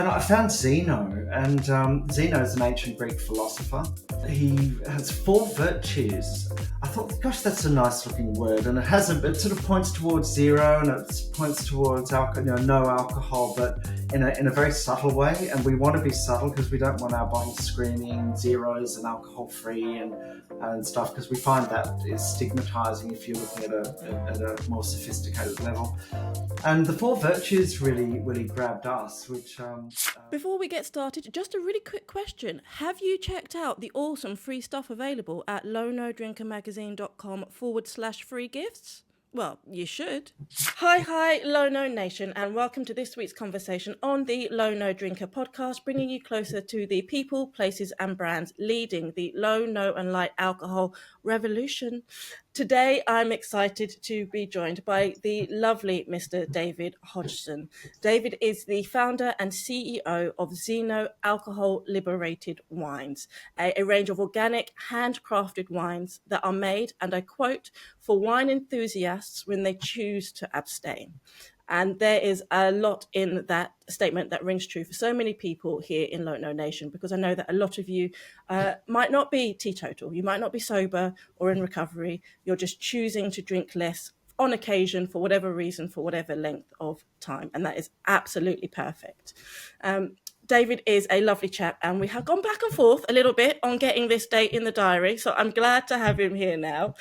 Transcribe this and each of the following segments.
And I found Zeno, and Zeno is an ancient Greek philosopher. He has four virtues. I thought, gosh, that's a nice looking word, and it sort of points towards zero, and it points towards alcohol, no alcohol, but in a very subtle way. And we want to be subtle because we don't want our bottles screaming zeros and alcohol free and stuff, because we find that is stigmatizing if you're looking at a more sophisticated level. And the four virtues really grabbed us, which. Before we get started, just a really quick question. Have you checked out the awesome free stuff available at lownodrinkermagazine.com/free gifts? Well, you should. Hi, Low No Nation, and welcome to this week's conversation on the Low No Drinker podcast, bringing you closer to the people, places, and brands leading the low, no, and light alcohol revolution. Today, I'm excited to be joined by the lovely Mr. David Hodgson. David is the founder and CEO of ZENO alcohol-liberated wines, a range of organic, handcrafted wines that are made, and I quote, for wine enthusiasts when they choose to abstain. And there is a lot in that statement that rings true for so many people here in Low No Nation, because I know that a lot of you might not be teetotal, you might not be sober or in recovery, you're just choosing to drink less on occasion for whatever reason, for whatever length of time. And that is absolutely perfect. David is a lovely chap, and we have gone back and forth a little bit on getting this date in the diary. So I'm glad to have him here now.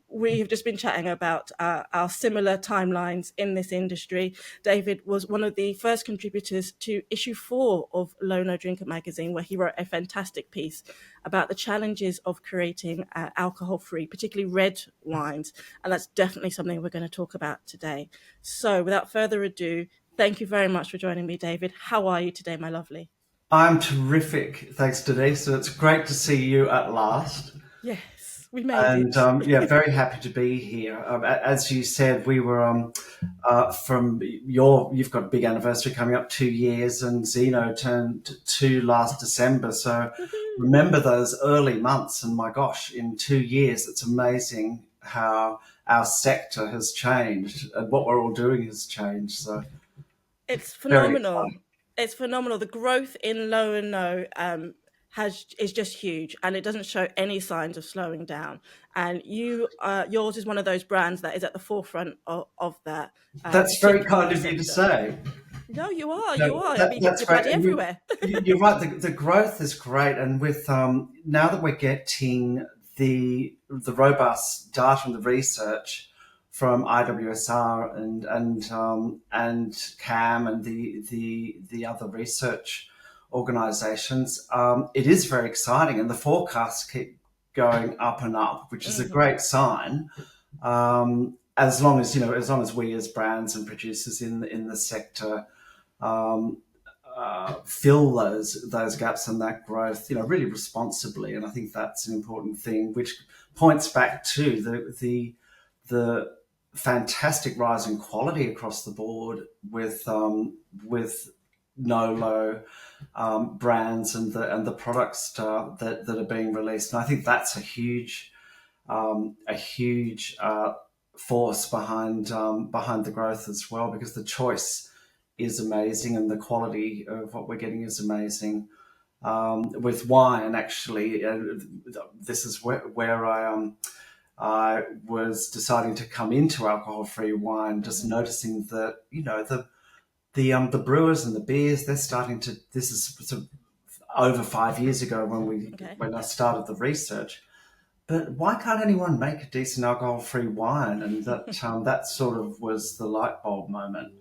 We have just been chatting about our similar timelines in this industry. David was one of the first contributors to issue 4 of Low No Drinker magazine, where he wrote a fantastic piece about the challenges of creating alcohol-free, particularly red wines. And that's definitely something we're going to talk about today. So without further ado, thank you very much for joining me, David. How are you today, my lovely? I'm terrific, thanks, Denise. It's great to see you at last. Yes, we made it. And very happy to be here. As you said, we were you've got a big anniversary coming up, 2 years, and Zeno turned 2 last December. So remember those early months, and my gosh, in 2 years, it's amazing how our sector has changed and what we're all doing has changed. So it's phenomenal. It's phenomenal. The growth in Low and No is just huge, and it doesn't show any signs of slowing down. And yours is one of those brands that is at the forefront of that. That's very kind of you to say. No, you are. No, You are. that's you're bloody everywhere. You're right. The growth is great, and with now that we're getting the robust data and the research from IWSR and CAM and the other research organisations, it is very exciting, and the forecasts keep going up and up, which is a great sign. As long as we as brands and producers in the sector fill those gaps and that growth, really responsibly, and I think that's an important thing, which points back to the fantastic rise in quality across the board with no-low brands and the products that are being released, and I think that's a huge force behind the growth as well, because the choice is amazing and the quality of what we're getting is amazing. With wine, actually, this is where I was deciding to come into alcohol-free wine, just noticing that the brewers and the beers, they're starting to. This is sort of over 5 years ago when I started the research. But why can't anyone make a decent alcohol-free wine? And that sort of was the light bulb moment.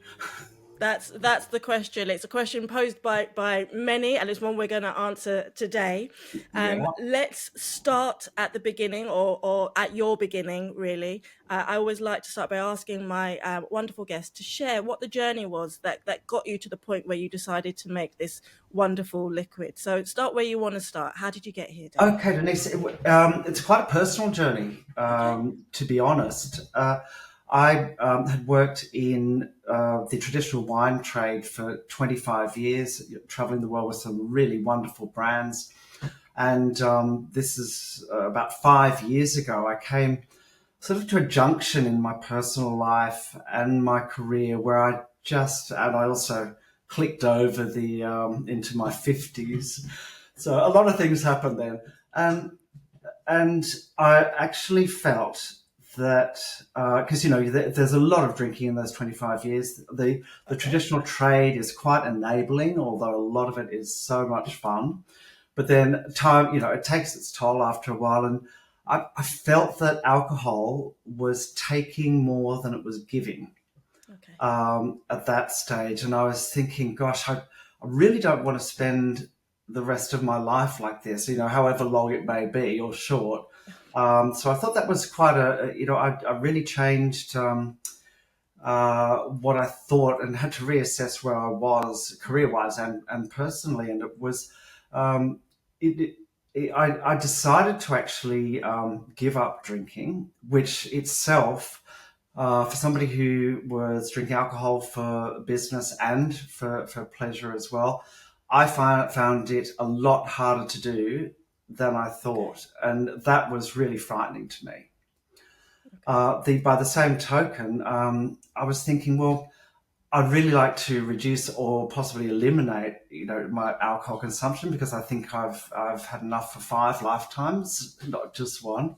That's the question. It's a question posed by many, and it's one we're going to answer today. Let's start at the beginning, or at your beginning, really. I always like to start by asking my wonderful guests to share what the journey was that got you to the point where you decided to make this wonderful liquid. So start where you want to start. How did you get here, Dave? Okay, Denise, it's quite a personal journey, to be honest. I had worked in the traditional wine trade for 25 years, traveling the world with some really wonderful brands. And this is about 5 years ago, I came sort of to a junction in my personal life and my career where I also clicked over the into my 50s. So a lot of things happened then. And I actually felt that because there's a lot of drinking in those 25 years. The traditional trade is quite enabling, although a lot of it is so much fun. But then time, it takes its toll after a while, and I felt that alcohol was taking more than it was giving at that stage. And I was thinking, gosh, I really don't want to spend the rest of my life like this, however long it may be or short. So I thought that was quite I really changed what I thought and had to reassess where I was career-wise and personally. And it was, I decided to actually give up drinking, which itself, for somebody who was drinking alcohol for business and for pleasure as well, I found it a lot harder to do than I thought. And that was really frightening to me. By the same token, I was thinking, well, I'd really like to reduce or possibly eliminate, my alcohol consumption, because I think I've had enough for 5 lifetimes, not just one,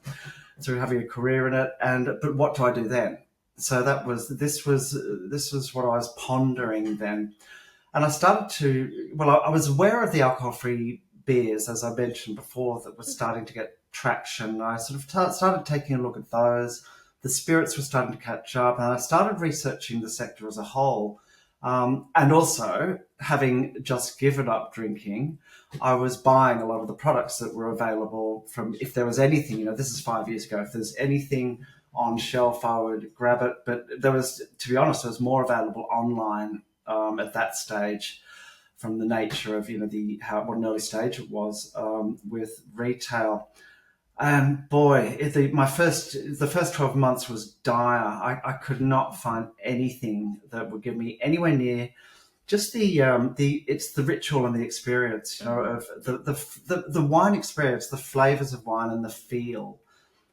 through having a career in it. But what do I do then? So this was what I was pondering then, and I started to. Well, I was aware of the alcohol-free beers, as I mentioned before, that was starting to get traction. I sort of started taking a look at those. The spirits were starting to catch up, and I started researching the sector as a whole. And also, having just given up drinking, I was buying a lot of the products that were available from, if there was anything, this is 5 years ago, if there's anything on shelf, I would grab it. But there was, to be honest, there was more available online at that stage, from the nature of, what an early stage it was with retail. And boy, the first 12 months was dire. I could not find anything that would give me anywhere near just it's the ritual and the experience, of the wine experience, the flavors of wine and the feel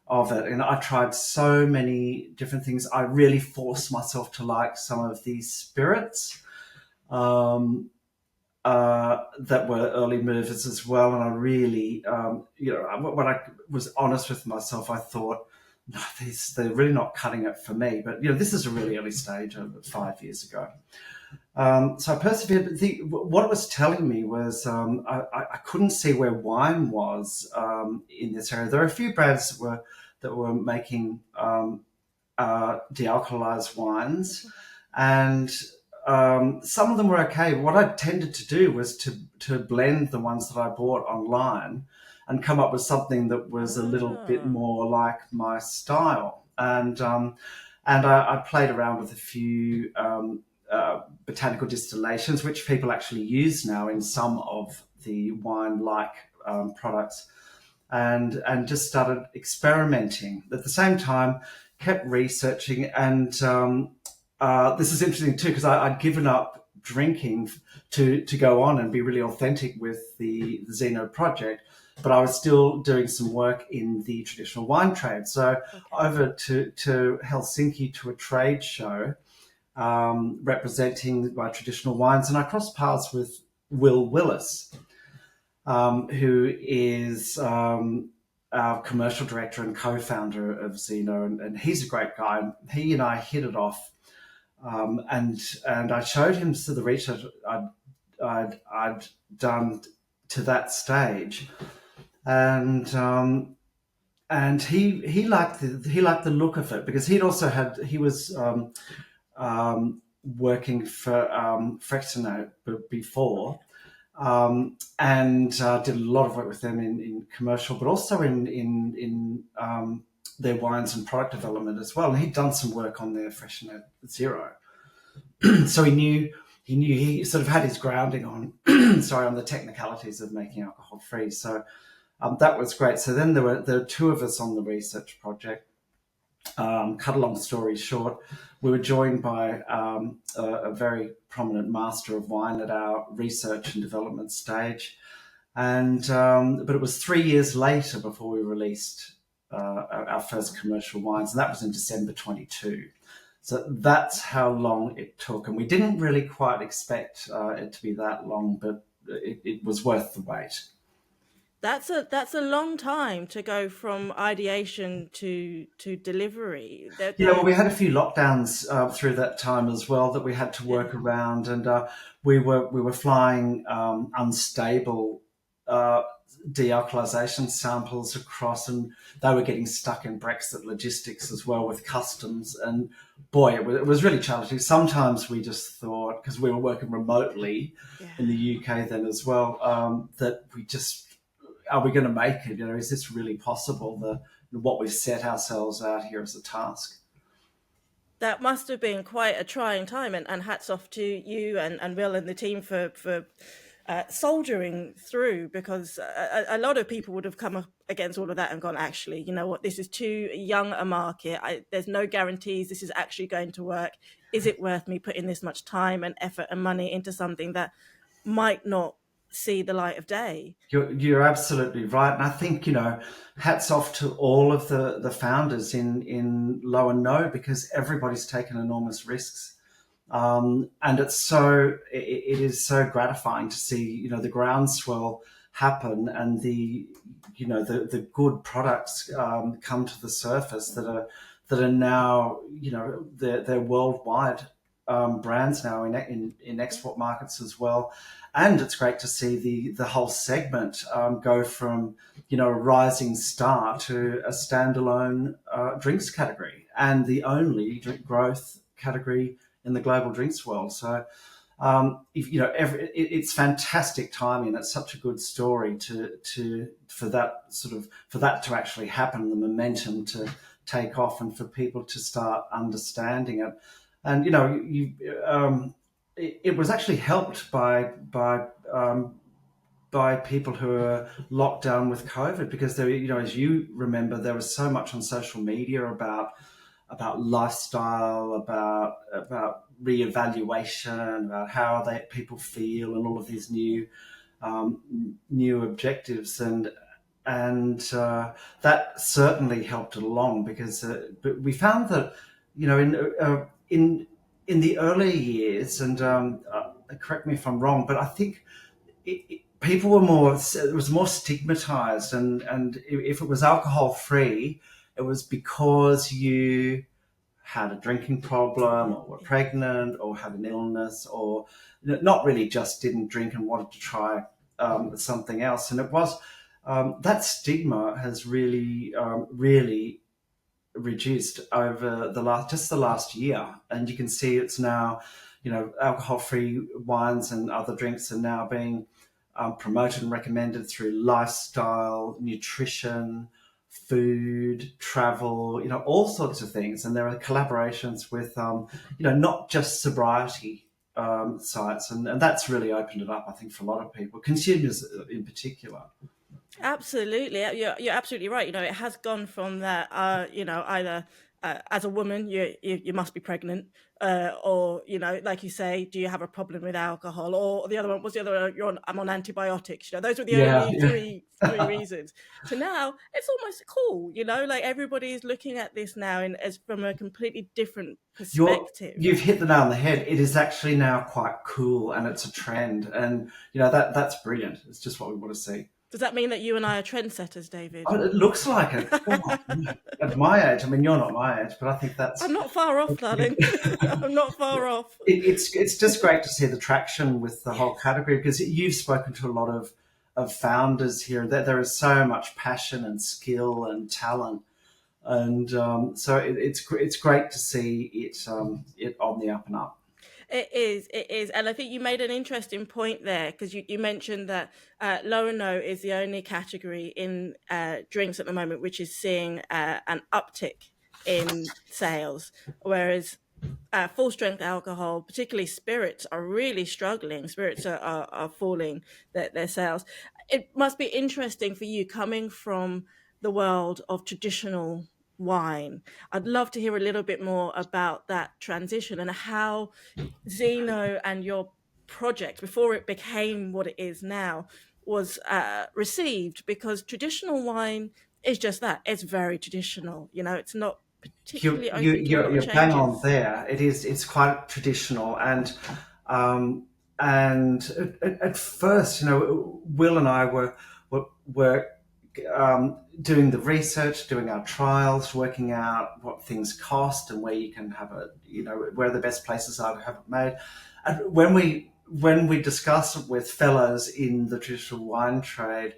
of it. And I tried so many different things. I really forced myself to like some of these spirits. That were early movers as well. And I really, when I was honest with myself, I thought, no, they're really not cutting it for me. But, this is a really early stage of 5 years ago. So I persevered. But what it was telling me was I couldn't see where wine was in this area. There are a few brands that were making de-alcoholized wines, and some of them were okay. What I tended to do was to blend the ones that I bought online and come up with something that was a little bit more like my style. And I played around with a few botanical distillations, which people actually use now in some of the wine-like products, and just started experimenting. At the same time, kept researching, and this is interesting too, because I'd given up drinking to go on and be really authentic with the ZENO project, but I was still doing some work in the traditional wine trade. So over to Helsinki to a trade show representing my traditional wines, and I crossed paths with Will Willis, who is our commercial director and co-founder of ZENO, and he's a great guy. He and I hit it off. And I showed him the research I'd done to that stage, and he liked the look of it, because he was working for Frexino before, and did a lot of work with them in commercial, but also in their wines and product development as well. And he'd done some work on their Freshnet Zero. So he sort of had his grounding on, on the technicalities of making alcohol free. So that was great. So then there were 2 of us on the research project. Cut a long story short, we were joined by a very prominent master of wine at our research and development stage. And but it was 3 years later before we released our first commercial wines, and that was in December 22. So that's how long it took, and we didn't really quite expect it to be that long, but it was worth the wait. That's a long time to go from ideation to delivery. Yeah, well, we had a few lockdowns through that time as well that we had to Yeah. work around, and we were flying unstable uh, dealcoholization samples across, and they were getting stuck in Brexit logistics as well with customs. And boy, it was really challenging. Sometimes we just thought, because we were working remotely Yeah. in the UK then as well, that we just are we going to make it? Is this really possible? What we've set ourselves out here as a task. That must have been quite a trying time, and hats off to you and Will and the team for soldiering through, because a lot of people would have come up against all of that and gone, actually, you know what, this is too young a market. There's no guarantees this is actually going to work. Is it worth me putting this much time and effort and money into something that might not see the light of day? You're absolutely right, and I think hats off to all of the founders in Low and No, because everybody's taken enormous risks, and it is so gratifying to see the groundswell happen, and the good products come to the surface that are now they're worldwide brands now in export markets as well. And it's great to see the whole segment go from a rising star to a standalone drinks category, and the only growth category in the global drinks world. So it's fantastic timing. It's such a good story for that to actually happen, the momentum to take off, and for people to start understanding it. And it was actually helped by people who are locked down with COVID, because there, as you remember, there was so much on social media about lifestyle, about reevaluation, about how people feel, and all of these new objectives, and that certainly helped it along, because but we found that in the early years, and correct me if I'm wrong, but I think people were it was more stigmatized, and if it was alcohol free, it was because you had a drinking problem, or were pregnant, or had an illness, or not really just didn't drink and wanted to try something else. And it was that stigma has really reduced over the last year, and you can see it's now, alcohol-free wines and other drinks are now being promoted and recommended through lifestyle, nutrition, food, travel, all sorts of things. And there are collaborations with, not just sobriety sites, and that's really opened it up, I think, for a lot of people, consumers in particular. Absolutely, you're absolutely right. It has gone from that. Either as a woman, you must be pregnant, or like you say, do you have a problem with alcohol? Or the other one was the other. I'm on antibiotics. Those were the Yeah, only yeah. three reasons. To now, it's almost cool. Like everybody's looking at this now as from a completely different perspective. You've hit the nail on the head. It is actually now quite cool, and it's a trend, and that's brilliant. It's just what we want to see. Does that mean that you and I are trendsetters, David? Oh, it looks like it. Oh, at my age, I mean, you're not my age, but I think I'm not far off, darling. I'm not far off. it's just great to see the traction with the whole category, because you've spoken to a lot of founders here. There is so much passion and skill and talent, and so it's great to see it on the up and up. It is. And I think you made an interesting point there, because you mentioned that low and no is the only category in drinks at the moment which is seeing an uptick in sales, whereas full strength alcohol, particularly spirits, are really struggling. Spirits are falling their sales. It must be interesting for you, coming from the world of traditional wine. I'd love to hear a little bit more about that transition and how ZENO and your project, before it became what it is now, was received, because traditional wine is just that. It's very traditional. It's not particularly open to a lot of You're bang on changes. there. It's quite traditional, um, and at first, Will and I were doing the research, doing our trials, working out what things cost and where you can have where the best places are to have it made. And when we discuss it with fellows in the traditional wine trade,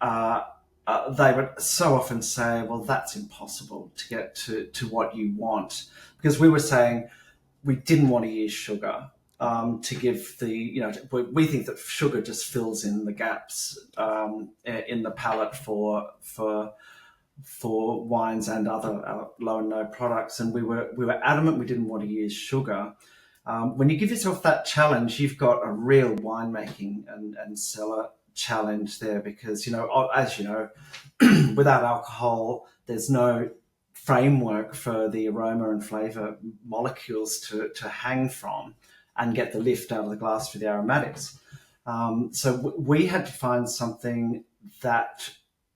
uh, they would so often say, well, that's impossible to get to what you want. Because we were saying we didn't want to use sugar to give we think that sugar just fills in the gaps in the palate for wines and other low and no products. And we were adamant we didn't want to use sugar. When you give yourself that challenge, you've got a real winemaking and cellar challenge there, because as you know, without alcohol, there's no framework for the aroma and flavor molecules to hang from and get the lift out of the glass for the aromatics. So we had to find something that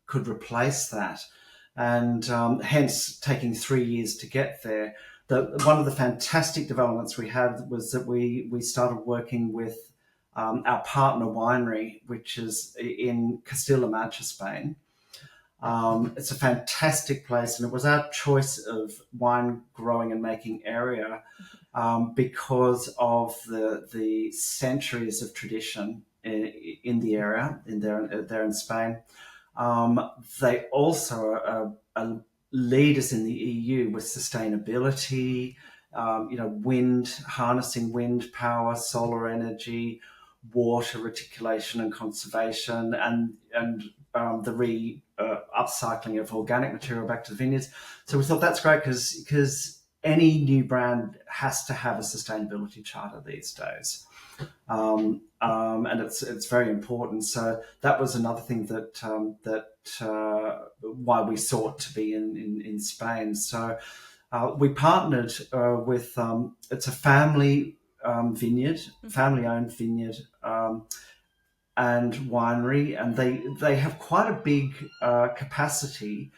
could replace that, and hence taking 3 years to get there. One of the fantastic developments we had was that we started working with our partner winery, which is in Castilla-La Mancha, Spain. It's a fantastic place, and it was our choice of wine growing and making area because of the centuries of tradition in the area, there in Spain. They also are leaders in the EU with sustainability, harnessing wind power, solar energy, water reticulation and conservation, and the upcycling of organic material back to the vineyards. So we thought that's great because any new brand has to have a sustainability charter these days. And it's very important. So that was another thing that why we sought to be in Spain. So we partnered with it's a family vineyard, family-owned vineyard and winery, and they have quite a big capacity.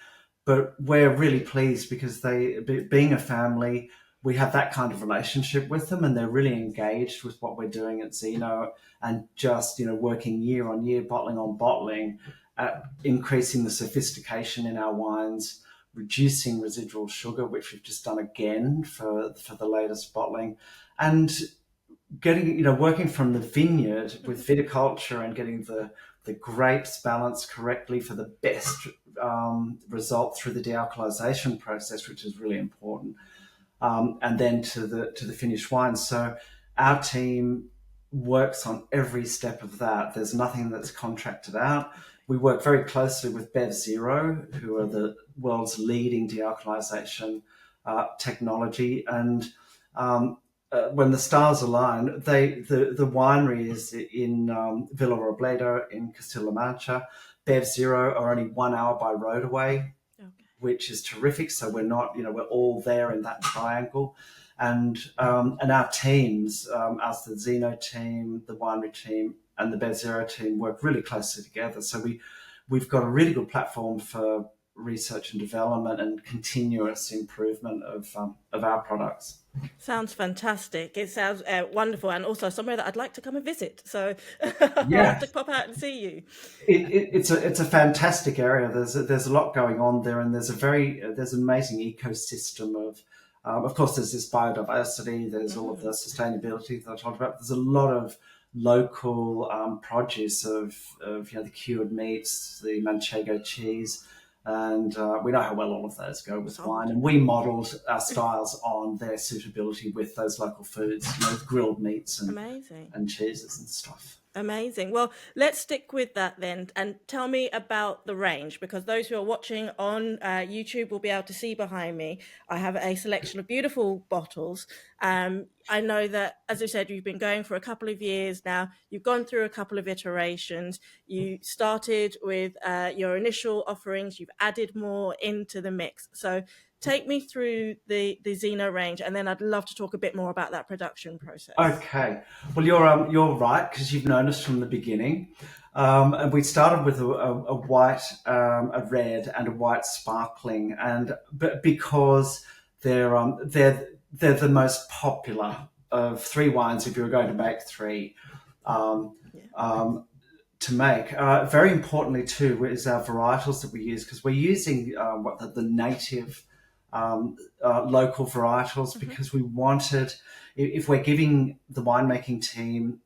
But we're really pleased because being a family, we have that kind of relationship with them, and they're really engaged with what we're doing at ZENO, and just working year on year, bottling on bottling, increasing the sophistication in our wines, reducing residual sugar, which we've just done again for the latest bottling, and getting working from the vineyard with viticulture and getting the grapes balanced correctly for the best result through the dealcoholization process, which is really important, and then to the finished wine. So our team works on every step of that. There's nothing that's contracted out. We work very closely with BevZero, who are the world's leading dealcoholization technology, and when the stars align, the winery is in Villarrobledo in Castilla-La Mancha. BevZero are only 1 hour by road away, which is terrific. So we're we're all there in that triangle, and our teams, us, the ZENO team, the winery team, and the BevZero team work really closely together. So we've got a really good platform for research and development and continuous improvement of our products. Sounds fantastic. It sounds wonderful, and also somewhere that I'd like to come and visit. So I'll have to pop out and see you. It's a fantastic area. There's a lot going on there, and there's an amazing ecosystem of course there's this biodiversity. There's all of the sustainability that I talked about. There's a lot of local produce of the cured meats, the manchego cheese. And we know how well all of those go with wine. And we modelled our styles on their suitability with those local foods, grilled meats and cheeses and stuff. Amazing. Well, let's stick with that then, and tell me about the range, because those who are watching on YouTube will be able to see behind me. I have a selection of beautiful bottles. I know that, as I said, you've been going for a couple of years now. You've gone through a couple of iterations. You started with your initial offerings. You've added more into the mix. So take me through the ZENO range, and then I'd love to talk a bit more about that production process. Okay. Well, you're right, because you've known us from the beginning. And we started with a white, a red, and a white sparkling, but because they're the most popular of three wines. If you were going to make three, to make. Very importantly too is our varietals that we use, because we're using the native local varietals, because we wanted, if we're giving the winemaking team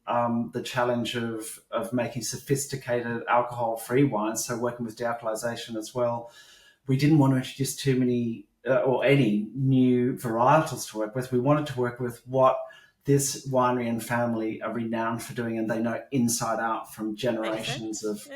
the challenge of making sophisticated alcohol-free wines, so working with dealcoholization as well, we didn't want to introduce too many or any new varietals to work with. We wanted to work with what this winery and family are renowned for doing, and they know inside out from generations of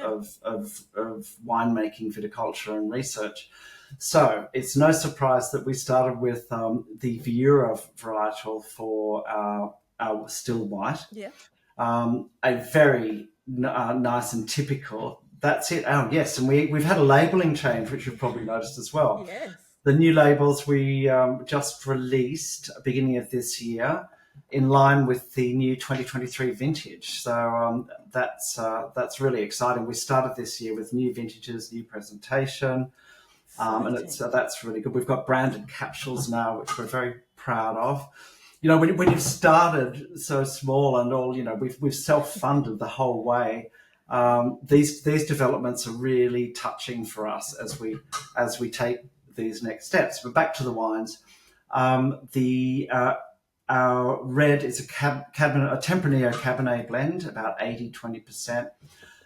winemaking, viticulture, and research. So it's no surprise that we started with the Viura varietal for our still white. Yeah. A very nice and typical. That's it. Oh, yes. And we've had a labelling change, which you've probably noticed as well. Yes. The new labels we just released at the beginning of this year, in line with the new 2023 vintage. So that's really exciting. We started this year with new vintages, new presentation, and that's really good. We've got branded capsules now, which we're very proud of. You know, when you've started so small and all, you know, we've self-funded the whole way. These developments are really touching for us as we take these next steps. But back to the wines. Our red is a Tempranillo Cabernet blend, about 80-20%,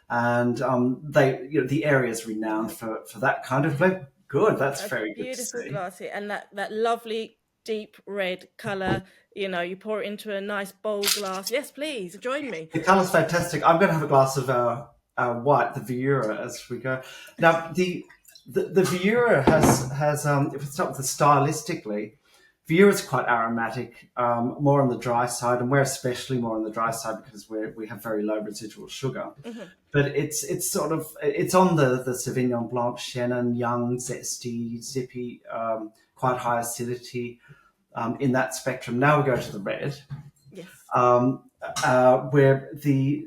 and the area is renowned for that kind of blend. Good, that's very good to see. Beautiful glassy, and that lovely deep red colour. You know, you pour it into a nice bowl glass. Yes, please join me. The colour's fantastic. I'm going to have a glass of our white, the Viura, as we go. Now, the Viura has if it's not stylistically, Viura is quite aromatic, more on the dry side, and we're especially more on the dry side because we have very low residual sugar. Mm-hmm. But it's on the Sauvignon Blanc, Chenin, young, zesty, zippy, quite high acidity in that spectrum. Now we go to the red, yes, where the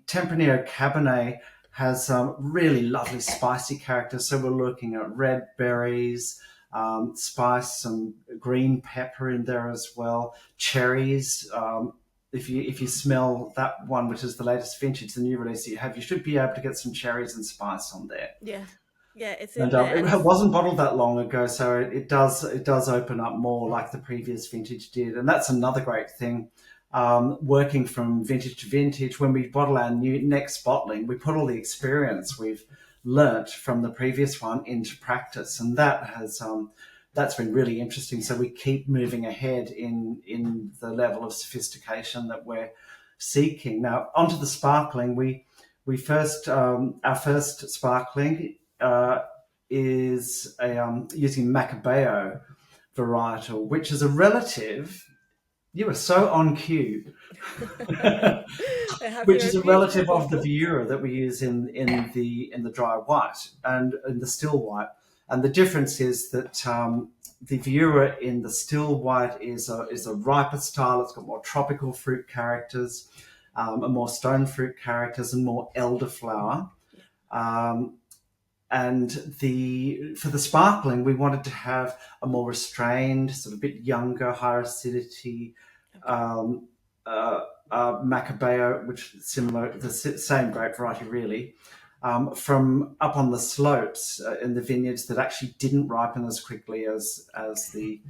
Tempranillo Cabernet has really lovely spicy character. So we're looking at red berries, spice, some green pepper in there as well, cherries. If you smell that one, which is the latest vintage, the new release that you have, you should be able to get some cherries and spice on there. Yeah, it's in there. It wasn't bottled that long ago, so it does open up more like the previous vintage did, and that's another great thing. Working from vintage to vintage, when we bottle our next bottling, we put all the experience we've learnt from the previous one into practice, and that's been really interesting. So we keep moving ahead in the level of sophistication that we're seeking. Now onto the sparkling. Our first sparkling is using Macabeo varietal, which is a relative. You are so on cue. Which is a relative of the Viura that we use in the dry white and in the still white. And the difference is that the Viura in the still white is a riper style. It's got more tropical fruit characters, and more stone fruit characters, and more elderflower. And for the sparkling, we wanted to have a more restrained, sort of a bit younger, higher acidity Macabeo, which is similar, the same grape variety really, from up on the slopes in the vineyards that actually didn't ripen as quickly as the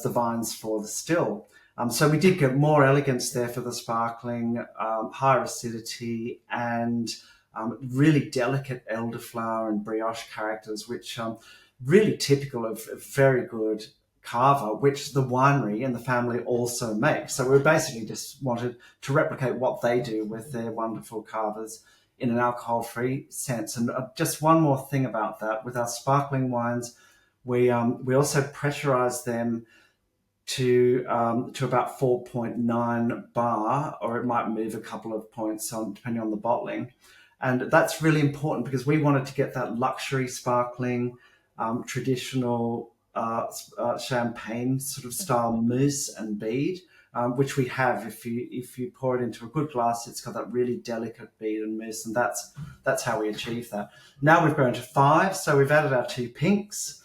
vines for the still. So we did get more elegance there for the sparkling, higher acidity, and really delicate elderflower and brioche characters, which really typical of very good cava, which the winery and the family also make. So we basically just wanted to replicate what they do with their wonderful cavas in an alcohol-free sense. And just one more thing about that, with our sparkling wines, we also pressurize them to about 4.9 bar, or it might move a couple of points depending on the bottling. And that's really important because we wanted to get that luxury sparkling, traditional champagne sort of style mousse and bead, which we have. If you pour it into a good glass, it's got that really delicate bead and mousse, and that's how we achieve that. Now we've grown to 5, so we've added our 2 pinks.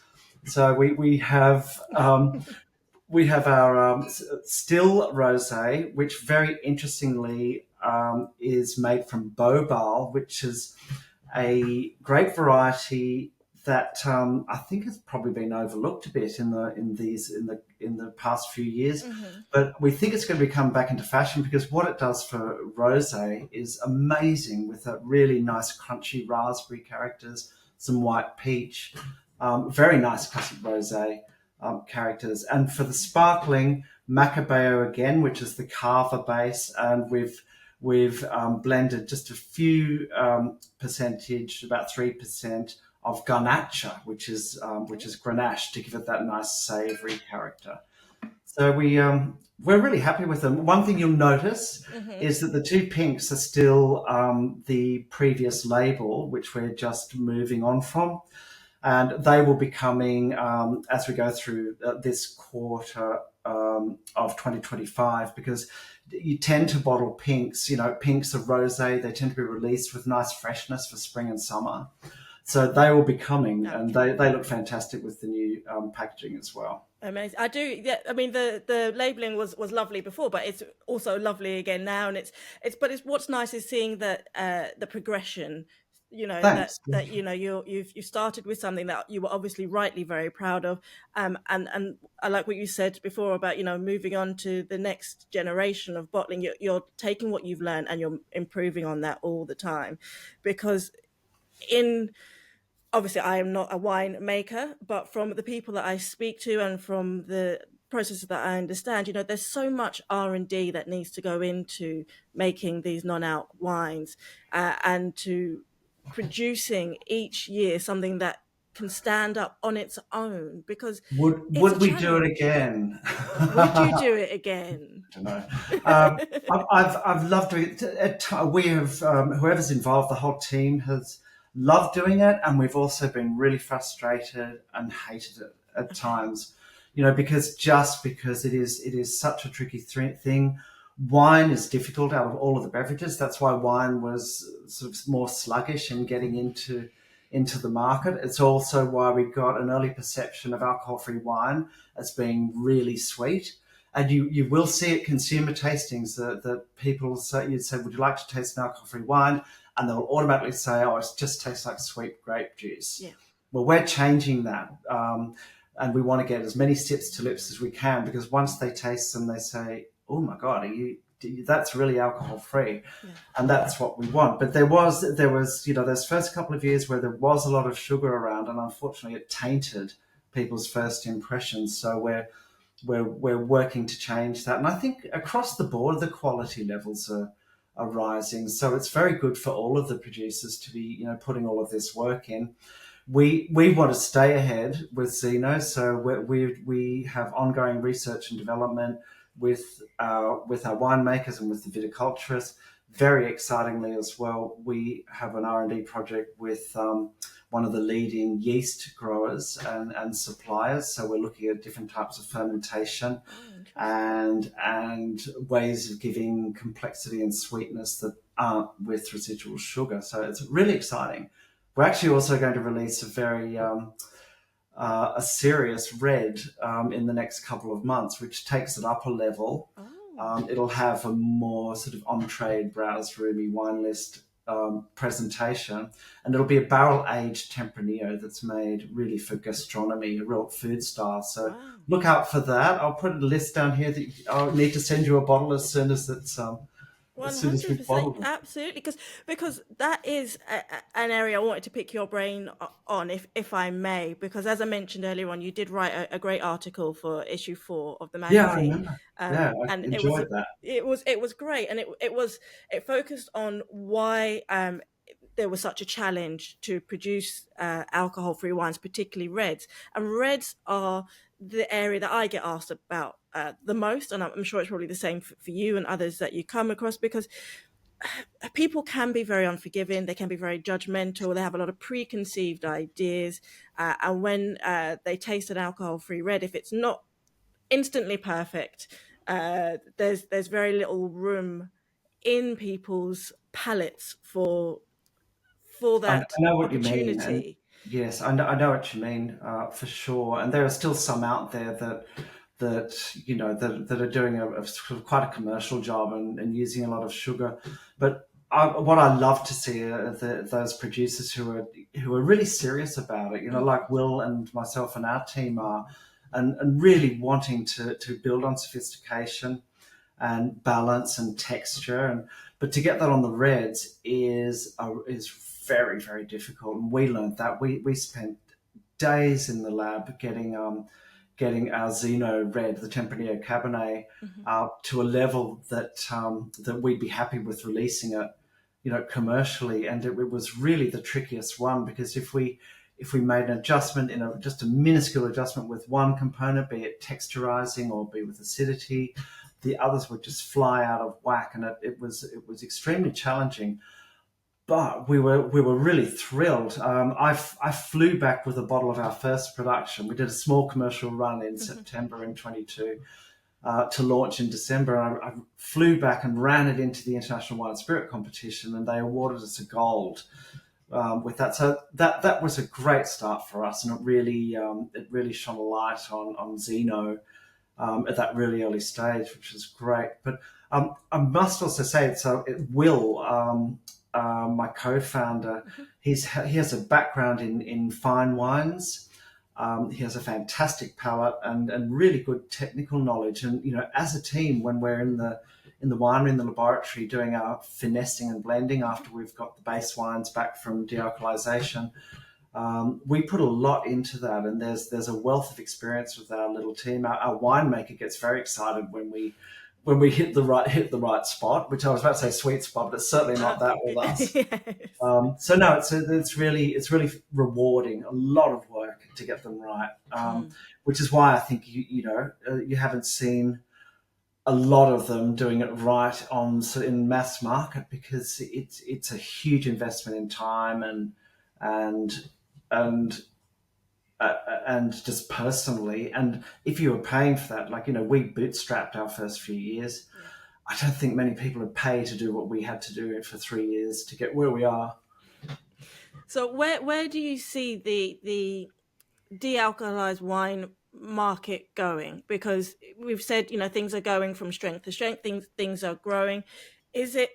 So we have our still rosé, which very interestingly is made from Bobal, which is a grape variety that I think has probably been overlooked a bit in the past few years. Mm-hmm. But we think it's going to become back into fashion because what it does for rosé is amazing, with a really nice crunchy raspberry characters, some white peach, very nice classic rosé characters. And for the sparkling, Macabeo again, which is the Carver base, and we've blended just a few percentage, about 3% of Garnacha, which is Grenache, to give it that nice savoury character. So we're really happy with them. One thing you'll notice is that the 2 pinks are still the previous label, which we're just moving on from. And they will be coming as we go through this quarter of 2025, because you tend to bottle pinks. Pinks of rosé, they tend to be released with nice freshness for spring and summer. So they will be coming, and they look fantastic with the new packaging as well. Amazing. I do. Yeah. I mean, the labeling was lovely before, but it's also lovely again now. And it's what's nice is seeing that the progression. Thanks. that you've started with something that you were obviously rightly very proud of, and I like what you said before about moving on to the next generation of bottling. You're taking what you've learned and you're improving on that all the time, because obviously I am not a wine maker, but from the people that I speak to and from the processes that I understand, there's so much R&D that needs to go into making these non-alc wines, and to producing each year something that can stand up on its own, because would we do it again? Would you do it again? I don't know. I've loved doing it. We have whoever's involved, the whole team has loved doing it, and we've also been really frustrated and hated it at times. Because it is such a tricky thing. Wine is difficult out of all of the beverages. That's why wine was sort of more sluggish in getting into the market. It's also why we got an early perception of alcohol-free wine as being really sweet. And you will see at consumer tastings that people say, you'd say, would you like to taste an alcohol-free wine? And they'll automatically say, oh, it just tastes like sweet grape juice. Yeah. Well, we're changing that. And we want to get as many sips to lips as we can, because once they taste them, they say, oh my God, that's really alcohol free. Yeah. And that's what we want. But there was, those first couple of years where there was a lot of sugar around, and unfortunately it tainted people's first impressions. So we're working to change that. And I think across the board, the quality levels are rising. So it's very good for all of the producers to be, putting all of this work in. We want to stay ahead with ZENO, so we have ongoing research and development with our winemakers and with the viticulturists. Very excitingly as well, we have an R&D project with one of the leading yeast growers and suppliers. So we're looking at different types of fermentation and ways of giving complexity and sweetness that aren't with residual sugar. So it's really exciting. We're actually also going to release a serious red in the next couple of months, which takes it up a level. Oh. It'll have a more sort of on-trade, browse roomy wine list presentation, and it'll be a barrel-aged Tempranillo that's made really for gastronomy, a real food style. So wow. Look out for that. I'll put a list down here that I'll need to send you a bottle as soon as it's 100%, absolutely, because that is an area I wanted to pick your brain on, if I may, because as I mentioned earlier on, you did write a great article for issue 4 of the magazine. Yeah, I enjoyed that. It was great, and it focused on why there was such a challenge to produce alcohol-free wines, particularly reds, and reds are the area that I get asked about the most, and I'm sure it's probably the same for you and others that you come across, because people can be very unforgiving. They can be very judgmental. They have a lot of preconceived ideas. And when they taste an alcohol-free red, if it's not instantly perfect, there's very little room in people's palates for I that know what you mean, and opportunity. yes, I know what you mean for sure. And there are still some out there that are doing a sort of quite a commercial job and using a lot of sugar. But what I love to see are those producers who are really serious about it. Like Will and myself and our team are, and really wanting to build on sophistication and balance and texture, but to get that on the reds is very, very difficult. And we learned that we spent days in the lab getting our ZENO red, the Tempranillo Cabernet, to a level that we'd be happy with releasing it, commercially. And it was really the trickiest one, because if we made an adjustment just a minuscule adjustment with one component, be it texturizing or be with acidity, the others would just fly out of whack, and it was extremely challenging. But we were really thrilled. I flew back with a bottle of our first production. We did a small commercial run in September in 22 to launch in December. And I flew back and ran it into the International Wine and Spirit competition, and they awarded us a gold with that. So that was a great start for us, and it really shone a light on ZENO at that really early stage, which is great. But I must also say, Will, my co-founder, he has a background in fine wines. He has a fantastic palate and really good technical knowledge. And as a team, when we're in the winery, in the laboratory, doing our finessing and blending after we've got the base wines back from de-alcoholization, we put a lot into that, and there's a wealth of experience with our little team. Our winemaker gets very excited when we hit the right spot, which I was about to say sweet spot, but it's certainly not that with us. Yes. So no, it's really rewarding. A lot of work to get them right, which is why I think you haven't seen a lot of them doing it right in mass market, because it's a huge investment in time and just personally. And if you were paying for that, we bootstrapped our first few years. Yeah. I don't think many people would pay to do what we had to do for 3 years to get where we are. So where do you see the de-alcoholized wine market going? Because we've said things are going from strength to strength. Things are growing. Is it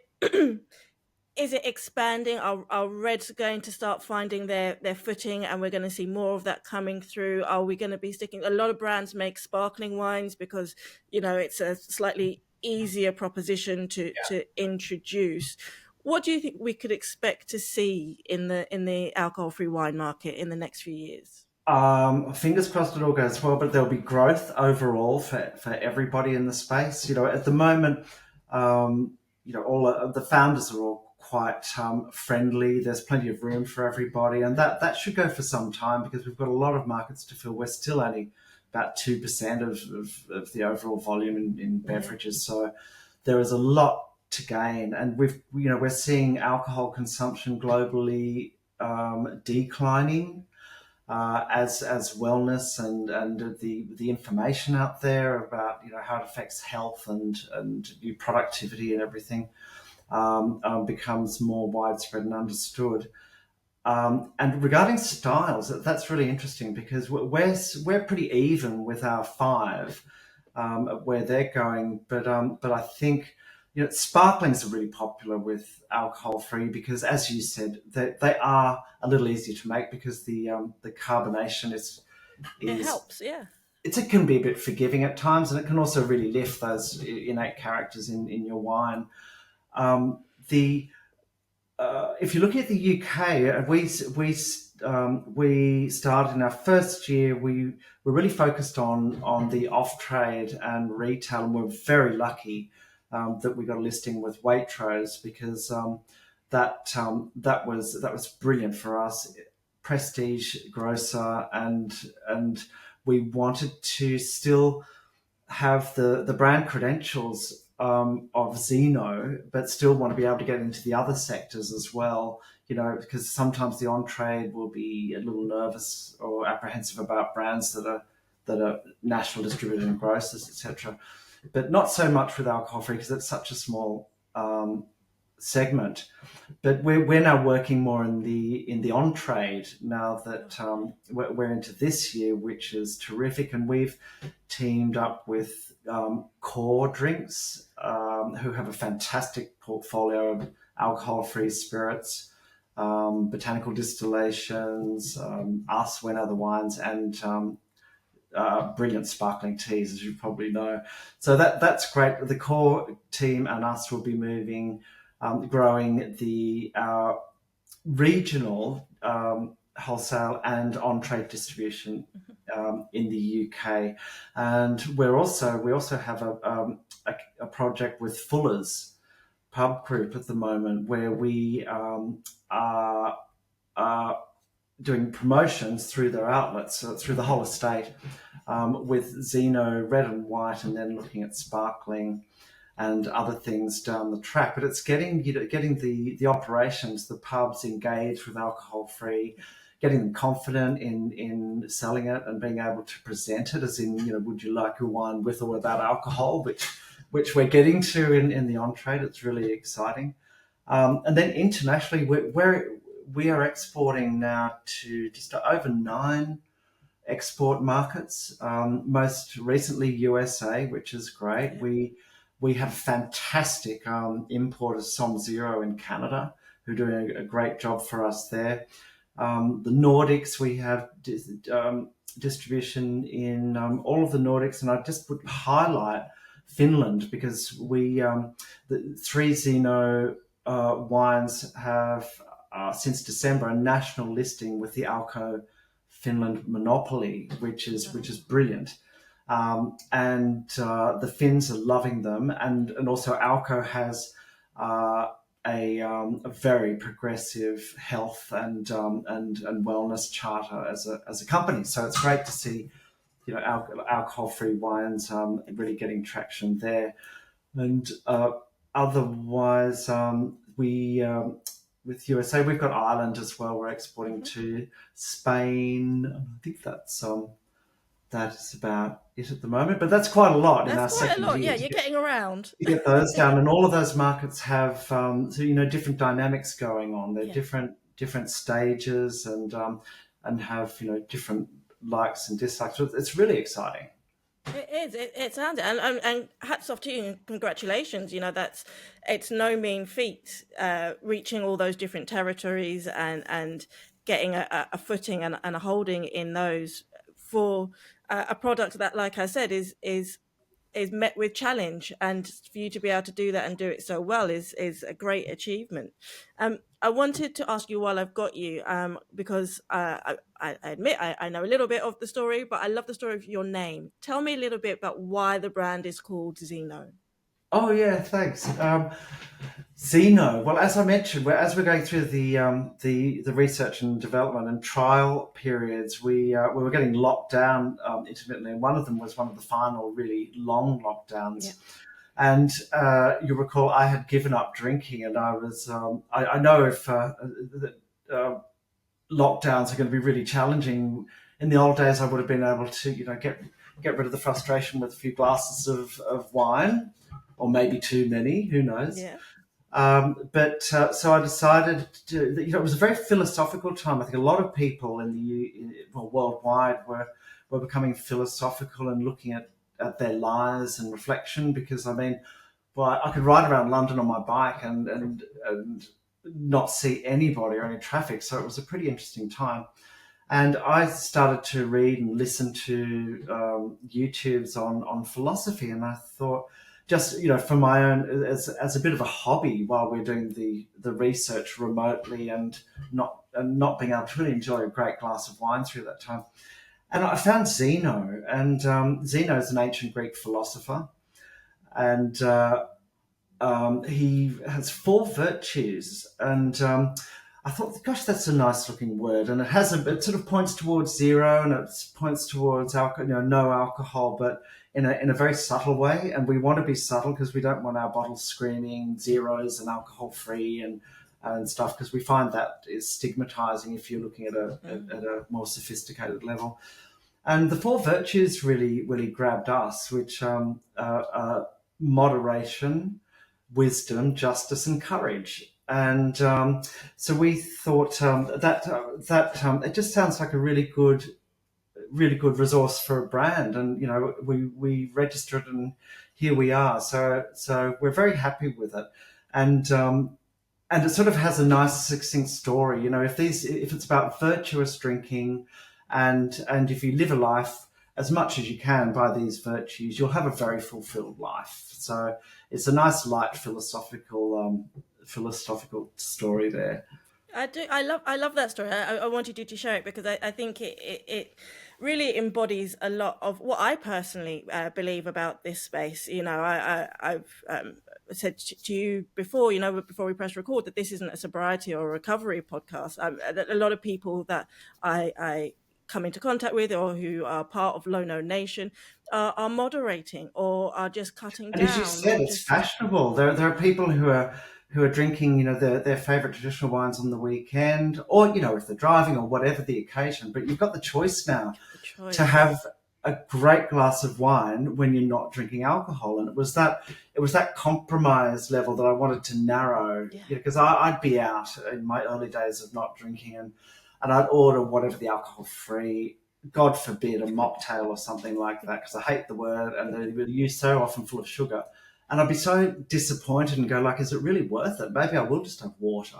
is it expanding? Are reds going to start finding their footing, and we're going to see more of that coming through? Are we going to be sticking? A lot of brands make sparkling wines because it's a slightly easier proposition to introduce. What do you think we could expect to see in the alcohol-free wine market in the next few years? Fingers crossed it all goes well, but there'll be growth overall for everybody in the space. At the moment, all the founders are all quite friendly. There's plenty of room for everybody, and that should go for some time, because we've got a lot of markets to fill. We're still only about 2% of the overall volume in beverages, so there is a lot to gain. And we're seeing alcohol consumption globally declining. As wellness and the information out there about how it affects health and your productivity and everything becomes more widespread and understood. And regarding styles, that's really interesting, because we're pretty even with our 5 where they're going, but I think sparklings are really popular with alcohol-free, because, as you said, they are a little easier to make, because the carbonation is It helps, yeah. It can be a bit forgiving at times, and it can also really lift those innate characters in your wine. If you're looking at the UK, we started in our first year. We were really focused on the off trade and retail, and we're very lucky that we got a listing with Waitrose, because that was brilliant for us. Prestige grocer, and we wanted to still have the brand credentials of ZENO, but still want to be able to get into the other sectors as well. Because sometimes the on-trade will be a little nervous or apprehensive about brands that are national distributed and grocers, etc. But not so much with alcohol-free because it's such a small segment. But we're now working more in the on-trade now that we're into this year, which is terrific. And we've teamed up with Core Drinks, who have a fantastic portfolio of alcohol-free spirits, botanical distillations, us, When Other Wines, and brilliant sparkling teas, as you probably know. So that's great. The Core team and us will be moving, growing the regional wholesale and on-trade distribution in the UK, and we also have a project with Fuller's Pub Group at the moment where we are doing promotions through their outlets, through the whole estate, with ZENO red and white, and then looking at sparkling and other things down the track. But it's getting the operations, the pubs engaged with alcohol-free, getting them confident in selling it and being able to present it as in, would you like a wine with or without alcohol, which we're getting to in the on-trade. It's really exciting. And then internationally, we are exporting now to just over 9 export markets, most recently USA, which is great. We have fantastic importers, Som Zero in Canada, who are doing a great job for us there. The Nordics, we have distribution in all of the Nordics, and I just would highlight Finland because the 3 ZENO wines have since December a national listing with the Alko Finland monopoly, which is brilliant. And the Finns are loving them, and also Alko has a very progressive health and wellness charter as a company. So it's great to see alcohol-free wines really getting traction there. And otherwise, we with USA, we've got Ireland as well. We're exporting to Spain. I think that is about it at the moment, but that's quite a lot in our second year. Yeah, you're getting around. To get those down, and all of those markets have different dynamics going on. They're different stages and have different likes and dislikes. It's really exciting. It is. It sounds it, and hats off to you and congratulations. It's no mean feat reaching all those different territories and getting a footing and a holding in those for a product that, like I said, is met with challenge, and for you to be able to do that and do it so well is a great achievement. I wanted to ask you while I've got you, because I admit I know a little bit of the story, but I love the story of your name. Tell me a little bit about why the brand is called ZENO. Oh yeah, thanks. ZENO. Well, as I mentioned, as we're going through the research and development and trial periods, we were getting locked down intermittently, and one of them was one of the final really long lockdowns. Yeah. And you recall I had given up drinking, and I was I know if lockdowns are going to be really challenging. In the old days, I would have been able to get rid of the frustration with a few glasses of wine, or maybe too many, who knows. Yeah. So I decided to, it was a very philosophical time. I think a lot of people worldwide were becoming philosophical and looking at their lives and reflection, because I could ride around London on my bike and not see anybody or any traffic. So it was a pretty interesting time. And I started to read and listen to YouTubes on philosophy, and I thought, just for my own, as a bit of a hobby while we're doing the research remotely and not being able to really enjoy a great glass of wine through that time. And I found ZENO, and ZENO is an ancient Greek philosopher, and he has 4 virtues, and I thought, gosh, that's a nice looking word, and it sort of points towards zero, and it points towards alcohol, no alcohol, but in a very subtle way, and we want to be subtle because we don't want our bottles screaming zeros and alcohol free and stuff, because we find that is stigmatizing if you're looking at a more sophisticated level. And the four virtues really grabbed us, which moderation, wisdom, justice, and courage. And so we thought that it just sounds like a really good resource for a brand. And we registered, and here we are. So we're very happy with it. And it sort of has a nice succinct story. If it's about virtuous drinking, and if you live a life as much as you can by these virtues, you'll have a very fulfilled life. So it's a nice, light, philosophical story there. I do. I love that story. I wanted you to share it because I think it really embodies a lot of what I personally believe about this space. I've said to you before, before we press record, that this isn't a sobriety or recovery podcast. A lot of people that I come into contact with, or who are part of Low No Nation, are moderating or are just cutting And down. as you said, it's fashionable. There are people who are drinking, their favorite traditional wines on the weekend, or if they're driving or whatever the occasion. But you've got the choice now to have a great glass of wine when you're not drinking alcohol. And it was that compromise level that I wanted to narrow, because I'd be out in my early days of not drinking, and I'd order whatever the alcohol-free, God forbid, a mocktail or something like that, because I hate the word, and they're used so often full of sugar. And I'd be so disappointed and go like, is it really worth it? Maybe I will just have water.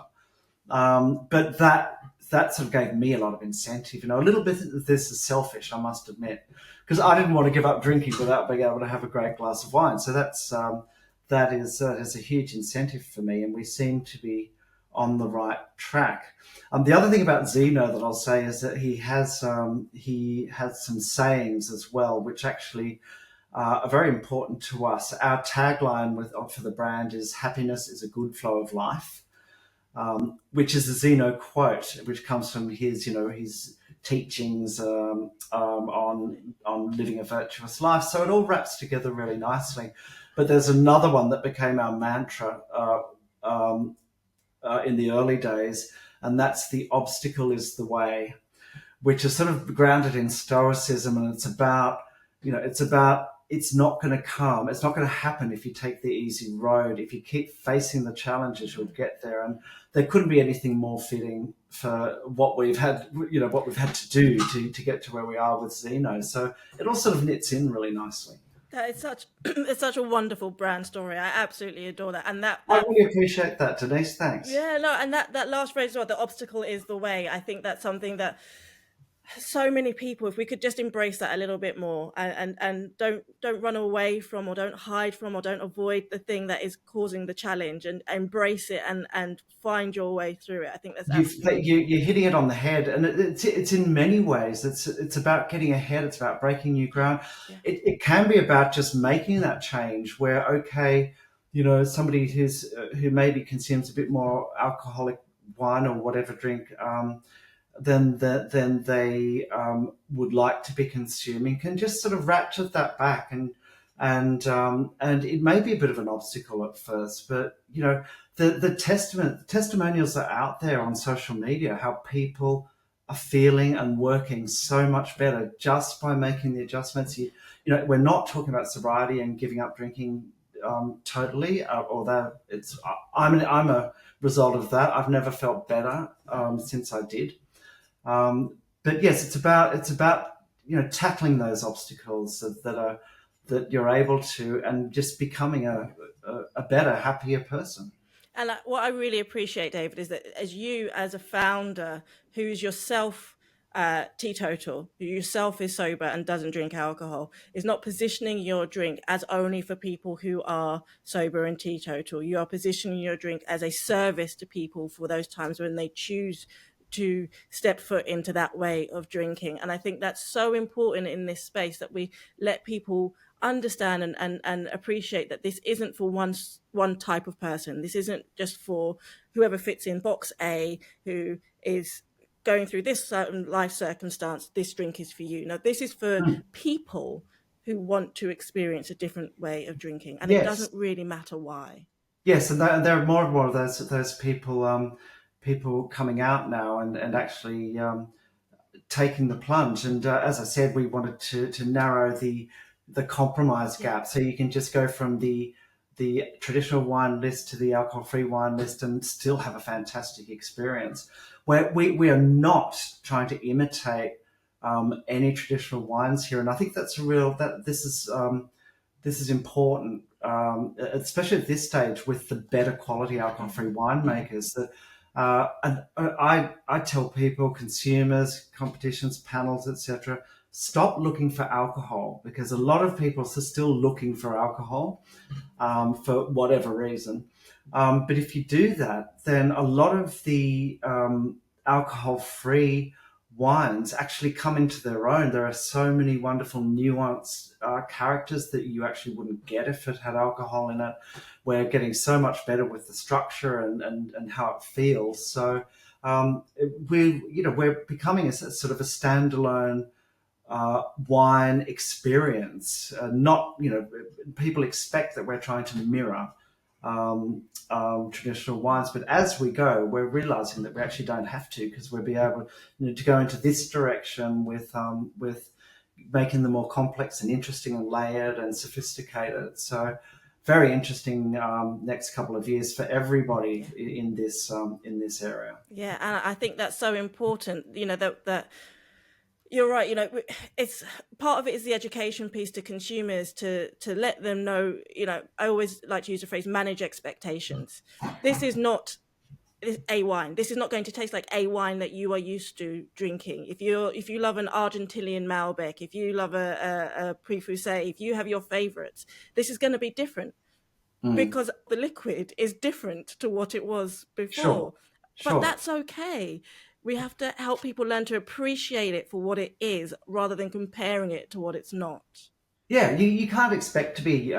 But that sort of gave me a lot of incentive. A little bit of this is selfish, I must admit, because I didn't want to give up drinking without being able to have a great glass of wine. So that is a huge incentive for me, and we seem to be on the right track. The other thing about ZENO that I'll say is that he has some sayings as well, which actually are very important to us. Our tagline for the brand is "Happiness is a good flow of life," which is a ZENO quote, which comes from his teachings on living a virtuous life. So it all wraps together really nicely. But there's another one that became our mantra in the early days, and that's "the obstacle is the way," which is sort of grounded in Stoicism, and it's about it's not going to come, it's not going to happen if you take the easy road. If you keep facing the challenges, you'll get there. And there couldn't be anything more fitting for what we've had to do to get to where we are with ZENO. So it all sort of knits in really nicely. It's such a wonderful brand story. I absolutely adore that. And I really appreciate that, Denise. Thanks. Yeah, no, and that last phrase as well, the obstacle is the way. I think that's something that so many people, if we could just embrace that a little bit more, and don't run away from, or don't hide from, or don't avoid the thing that is causing the challenge, and embrace it and find your way through it. I think that's you're hitting it on the head, and it's in many ways. It's about getting ahead. It's about breaking new ground. Yeah. It can be about just making that change where, okay, somebody who maybe consumes a bit more alcoholic wine or whatever drink than they would like to be consuming, can just sort of ratchet that back, and it may be a bit of an obstacle at first, but the testimonials are out there on social media, how people are feeling and working so much better just by making the adjustments. We're not talking about sobriety and giving up drinking totally, although I'm a result of that. I've never felt better since I did. But yes, it's about tackling those obstacles that you're able to, and just becoming a better, happier person. And what I really appreciate, David, is that as a founder who's yourself teetotal, who yourself is sober and doesn't drink alcohol, is not positioning your drink as only for people who are sober and teetotal. You are positioning your drink as a service to people for those times when they choose to step foot into that way of drinking. And I think that's so important in this space, that we let people understand and appreciate that this isn't for one type of person. This isn't just for whoever fits in box A, who is going through this certain life circumstance. This drink is for you. No, this is for people who want to experience a different way of drinking, and it Yes, doesn't really matter why. yes, and there are more and more of those people people coming out now and actually taking the plunge. And as I said, we wanted to narrow the compromise Yeah. gap, so you can just go from the traditional wine list to the alcohol-free wine list and still have a fantastic experience. Where we are not trying to imitate any traditional wines here, and I think that's a real that this is important, especially at this stage with the better quality alcohol-free winemakers. That and I tell people, consumers, competitions, panels, etc., stop looking for alcohol, because a lot of people are still looking for alcohol for whatever reason. But if you do that, then a lot of the alcohol-free wines actually come into their own. There are so many wonderful nuanced characters that you actually wouldn't get if it had alcohol in it. We're getting so much better with the structure and how it feels. So we're becoming a sort of a standalone wine experience. Not, people expect that we're trying to mirror traditional wines, but as we go, we're realizing that we actually don't have to, because we'll be able to go into this direction with making them more complex and interesting and layered and sophisticated. So very interesting next couple of years for everybody in this area. Yeah, and I think that's so important. That you're right. It's part of it is the education piece to consumers to let them know. I always like to use the phrase manage expectations. This is not a wine. This is not going to taste like a wine that you are used to drinking. If you love an Argentinian Malbec, if you love a Prix-Fusé, if you have your favorites, this is going to be different, because the liquid is different to what it was before. Sure, But sure. that's okay. We have to help people learn to appreciate it for what it is, rather than comparing it to what it's not. Yeah, you can't expect to be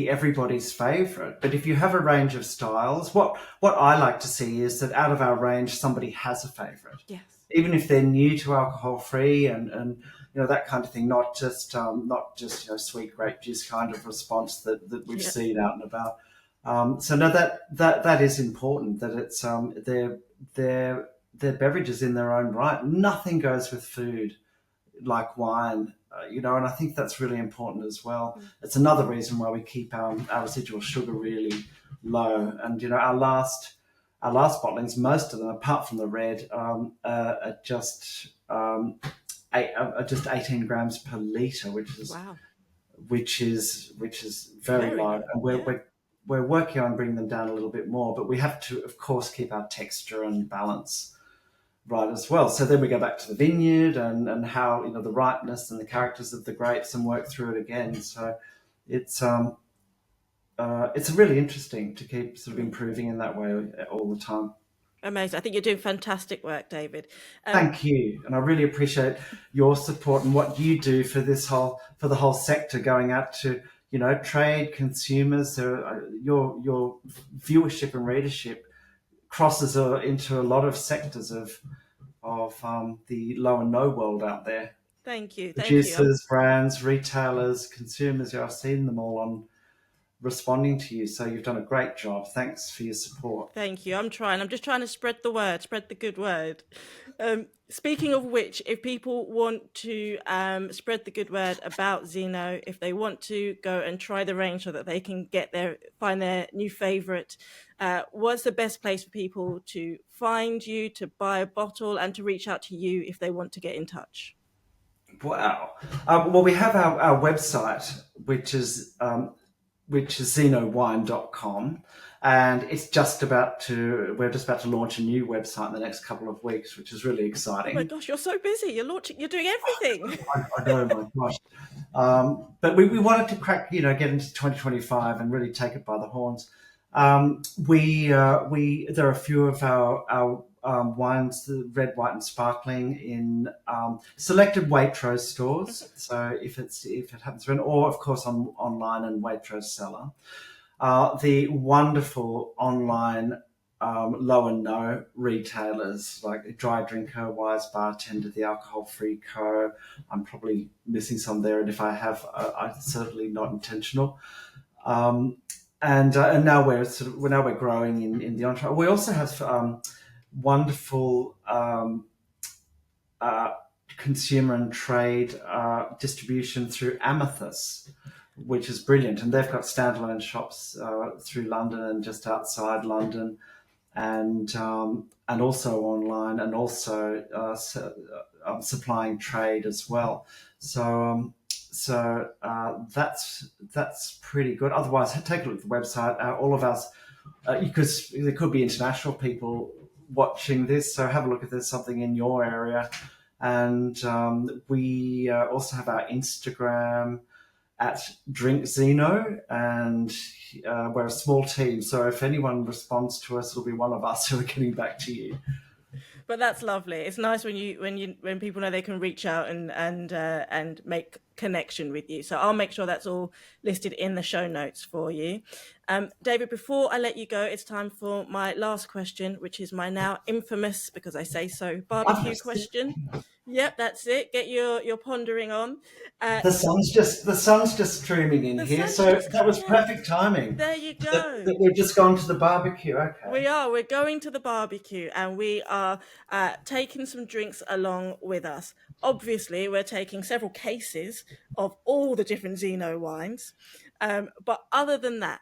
everybody's favorite, but if you have a range of styles, what I like to see is that out of our range, somebody has a favorite, Yes. even if they're new to alcohol free and that kind of thing. Not just sweet grape juice kind of response that we've Yeah. seen out and about. So no, that is important. That it's their beverages in their own right. Nothing goes with food like wine, and I think that's really important as well. It's another reason why we keep our residual sugar really low. And our last bottlings, most of them, apart from the red, are just 18 grams per liter, Wow. which is very Very low. low. And Yeah. we're working on bringing them down a little bit more, but we have to, of course, keep our texture and balance right as well. So then we go back to the vineyard and how the ripeness and the characters of the grapes, and work through it again. So it's really interesting to keep sort of improving in that way all the time. Amazing. I think you're doing fantastic work, David. Thank you, and I really appreciate your support and what you do for the whole sector, going out to trade, consumers. Your viewership and readership crosses into a lot of sectors of the low and no world out there. Thank you. Thank you. Producers, brands, retailers, consumers. I've seen them all on responding to you. So you've done a great job. Thanks for your support. Thank you. I'm trying. I'm just trying to spread the word, spread the good word. Speaking of which, if people want to spread the good word about ZENO, if they want to go and try the range so that they can find their new favorite, what's the best place for people to find you, to buy a bottle, and to reach out to you if they want to get in touch? Wow. Well, we have our website, which is zenowine.com. And we're just about to launch a new website in the next couple of weeks, which is really exciting. Oh my gosh, you're so busy. You're doing everything. I know, my gosh. But we wanted to get into 2025 and really take it by the horns. There are a few of our wines, the red, white, and sparkling, in selected Waitrose stores. So if it happens to, or of course online and Waitrose cellar. The wonderful online low and no retailers like Dry Drinker, Wise Bartender, the Alcohol Free Co. I'm probably missing some there, and if I have, I'm certainly not intentional. Um, and now we're growing in the entree. We also have wonderful uh, consumer and trade distribution through Amethyst, which is brilliant. And they've got standalone shops through London and just outside London, and also online, and also supplying trade as well. That's pretty good. Otherwise, take a look at the website. All of us, because there could be international people watching this, so have a look if there's something in your area. And we also have our Instagram at Drink ZENO, and we're a small team. So if anyone responds to us, it'll be one of us who are getting back to you. But that's lovely. It's nice when people know they can reach out and make connection with you. So I'll make sure that's all listed in the show notes for you. David, before I let you go, it's time for my last question, which is my now infamous, because I say so, barbecue question. Yep, that's it. Get your pondering on. The sun's just streaming in here, so that was perfect timing. There you go. We've just gone to the barbecue. Okay. We're going to the barbecue, and we are taking some drinks along with us. Obviously, we're taking several cases of all the different ZENO wines. But other than that,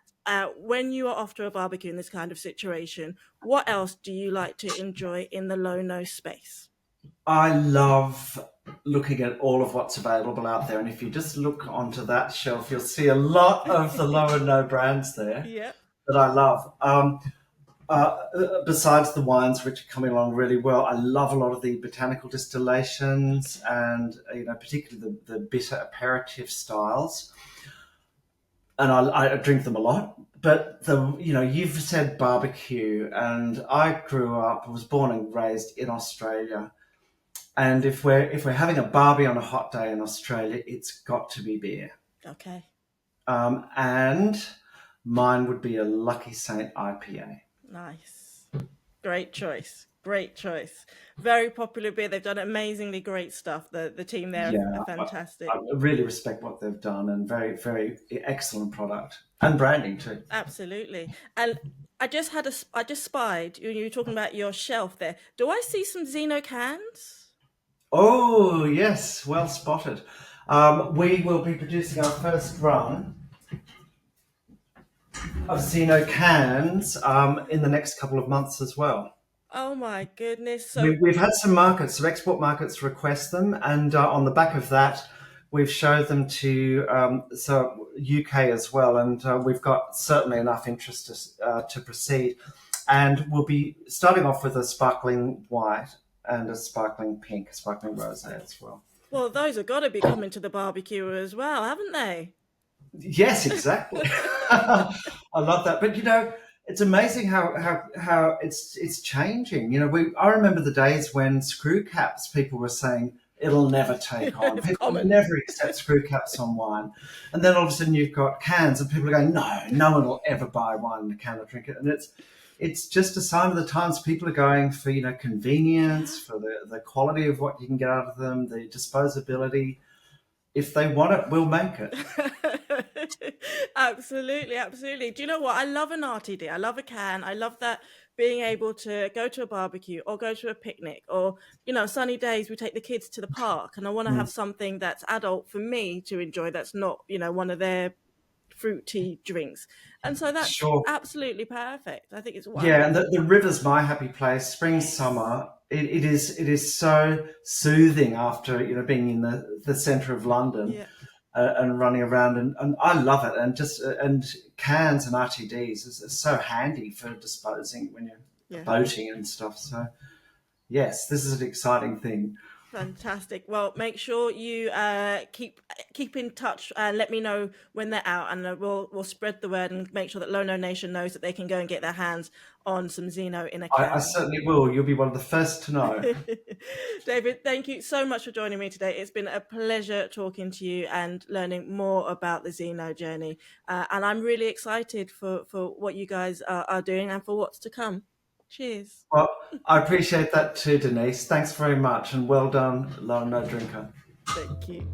when you are off to a barbecue in this kind of situation, what else do you like to enjoy in the low-no space? I love looking at all of what's available out there, and if you just look onto that shelf, you'll see a lot of the low and no brands there that I love. Besides the wines, which are coming along really well, I love a lot of the botanical distillations, and particularly the bitter aperitif styles. And I drink them a lot. But you've said barbecue, and I was born and raised in Australia. And if we're having a barbie on a hot day in Australia, it's got to be beer. Okay. And mine would be a Lucky Saint IPA. Nice. Great choice. Great choice. Very popular beer. They've done amazingly great stuff. The team there are fantastic. I really respect what they've done, and very, very excellent product and branding too. Absolutely. And I just spied, you were talking about your shelf there. Do I see some ZENO cans? Oh, yes. Well spotted. We will be producing our first run of ZENO cans in the next couple of months as well. Oh my goodness! So We've had some export markets request them, and on the back of that, we've showed them to UK as well, and we've got certainly enough interest to proceed. And we'll be starting off with a sparkling white and a sparkling pink, a sparkling rosé as well. Well, those have got to be coming to the barbecue as well, haven't they? Yes, exactly. I love that. But it's amazing how it's changing. I remember the days when screw caps, people were saying it'll never take on. People never accept screw caps on wine. And then all of a sudden you've got cans, and people are going, no one will ever buy wine in a can or drink it. And it's just a sign of the times. People are going for convenience, for the quality of what you can get out of them, the disposability. If they want it, we'll make it. Absolutely, absolutely. Do you know what? I love an RTD. I love a can. I love that being able to go to a barbecue or go to a picnic, or sunny days we take the kids to the park, and I want to have something that's adult for me to enjoy, that's not one of their fruity drinks. And so that's absolutely perfect. I think it's wonderful. Yeah, and the river's my happy place. Spring, summer, it is so soothing after being in the centre of London and running around, and I love it. And cans and RTDs is so handy for disposing when you're boating and stuff. So yes, this is an exciting thing. Fantastic. Well, make sure you keep in touch and let me know when they're out, and we'll spread the word and make sure that Low No Nation knows that they can go and get their hands on some ZENO in a can. I certainly will. You'll be one of the first to know. David, thank you so much for joining me today. It's been a pleasure talking to you and learning more about the ZENO journey. And I'm really excited for what you guys are doing and for what's to come. Cheers. Well, I appreciate that too, Denise. Thanks very much, and well done, Low No Drinker. Thank you.